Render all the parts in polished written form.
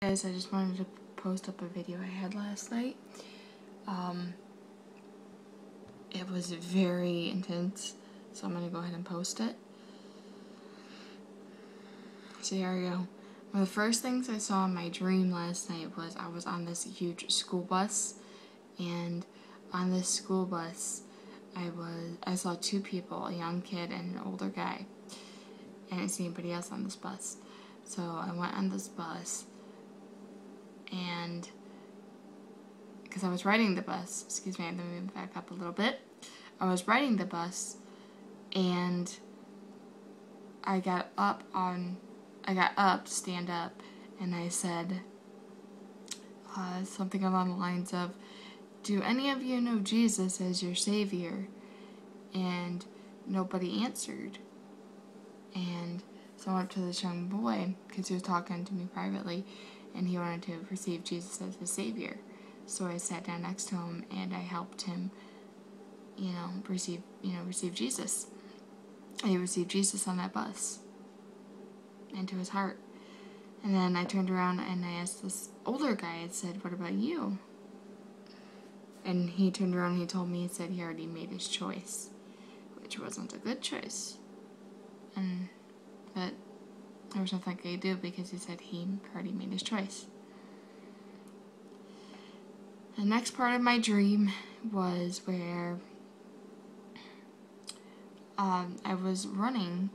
Guys, I just wanted to post up a video I had last night. It was very intense, so I'm going to go ahead and post it. So here we go. One of the first things I saw in my dream last night was I was on this huge school bus, and on this school bus I saw two people, a young kid and an older guy. I didn't see anybody else on this bus. So I went on this bus, and because I was riding the bus, excuse me, let me back up a little bit. I was riding the bus, and I got up to stand up, and I said something along the lines of, "Do any of you know Jesus as your Savior?" And nobody answered. And so I went up to this young boy, because he was talking to me privately, and he wanted to receive Jesus as his Savior. So I sat down next to him, and I helped him, receive Jesus. And he received Jesus on that bus, into his heart. And then I turned around and I asked this older guy, I said, "What about you?" And he turned around and he told me, he said he already made his choice, which wasn't a good choice. But there was nothing I could do, because he said he already made his choice. The next part of my dream was where I was running,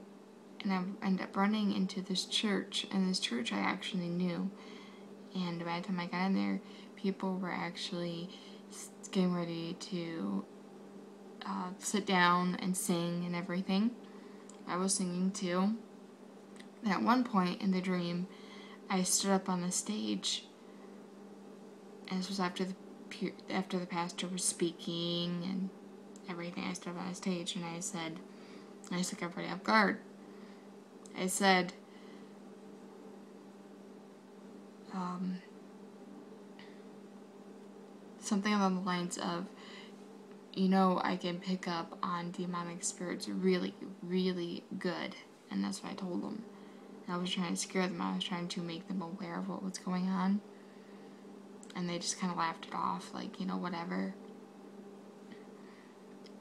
and I ended up running into this church, and this church I actually knew. And by the time I got in there, people were actually getting ready to sit down and sing and everything. I was singing too. And at one point in the dream, I stood up on the stage, and this was after the pastor was speaking and everything. I stood up on the stage and I said, I took everybody off guard. I said, something along the lines of, I can pick up on demonic spirits really, really good. And that's what I told them. And I was trying to scare them. I was trying to make them aware of what was going on. And they just kind of laughed it off, like, whatever.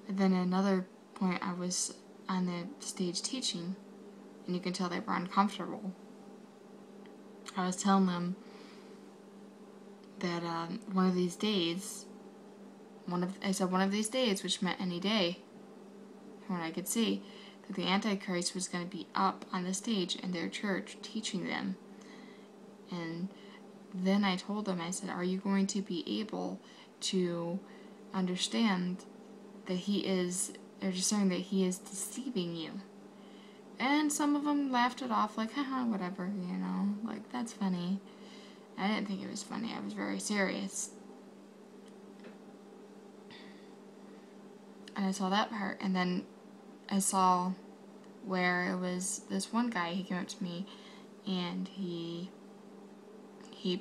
And then at another point, I was on the stage teaching, and you can tell they were uncomfortable. I was telling them that one of these days, one of these days, which meant any day, from what I could see, that the Antichrist was going to be up on the stage in their church teaching them. And then I told them, I said, "Are you going to be able to understand that they're discerning that he is deceiving you?" And some of them laughed it off, like, haha, whatever, like, that's funny. I didn't think it was funny. I was very serious. And I saw that part, and then I saw where it was this one guy, he came up to me, and he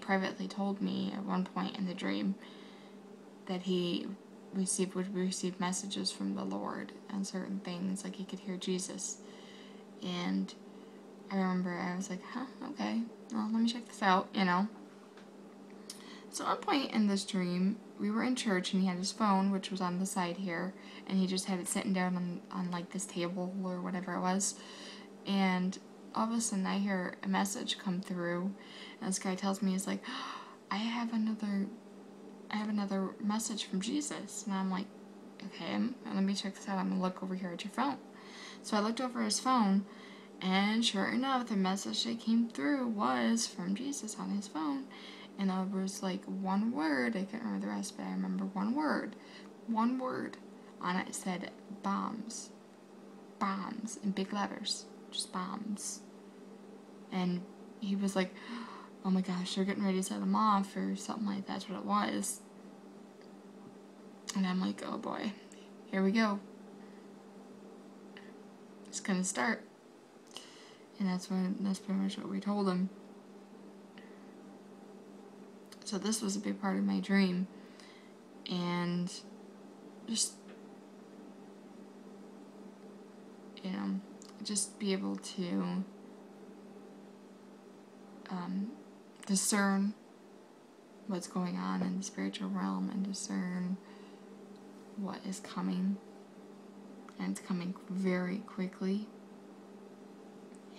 privately told me at one point in the dream that he would receive messages from the Lord on certain things, like he could hear Jesus. And I remember I was like, okay, well, let me check this out, So at one point in this dream, we were in church, and he had his phone, which was on the side here, and he just had it sitting down on like this table or whatever it was. And all of a sudden I hear a message come through, and this guy tells me, he's like, I have another message from Jesus. And I'm like, okay, let me check this out. I'm gonna look over here at your phone. So I looked over his phone, and sure enough, the message that came through was from Jesus on his phone. And there was like one word, I can't remember the rest, but I remember one word on it. It said bombs in big letters, just bombs. And he was like, oh my gosh, they're getting ready to set them off or something like that. That's what it was. And I'm like, oh boy, here we go. It's gonna start. And that's pretty much what we told him. So this was a big part of my dream. And just be able to discern what's going on in the spiritual realm and discern what is coming. And it's coming very quickly.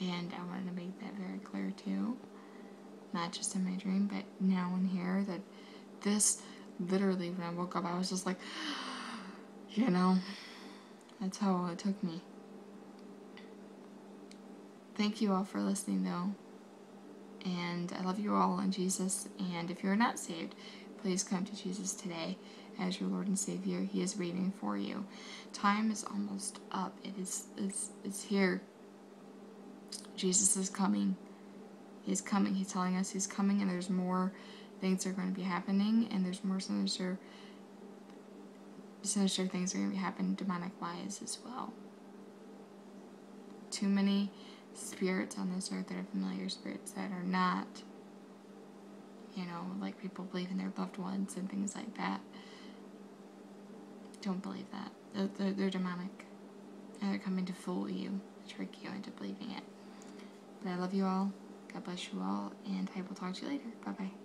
And I wanted to make that very clear too. Not just in my dream, but now and here, that this, literally when I woke up, I was just like, you know, that's how it took me. Thank you all for listening though. And I love you all in Jesus. And if you're not saved, please come to Jesus today as your Lord and Savior. He is waiting for you. Time is almost up. It's here. Jesus is coming. He's coming. He's telling us he's coming, and there's more things that are going to be happening, and there's more sinister things are going to be happening demonic-wise as well. Too many spirits on this earth that are familiar spirits that are not, like people believe in their loved ones and things like that. Don't believe that. They're demonic. And they're coming to fool you, trick you into believing it. But I love you all. God bless you all. And I will talk to you later. Bye-bye.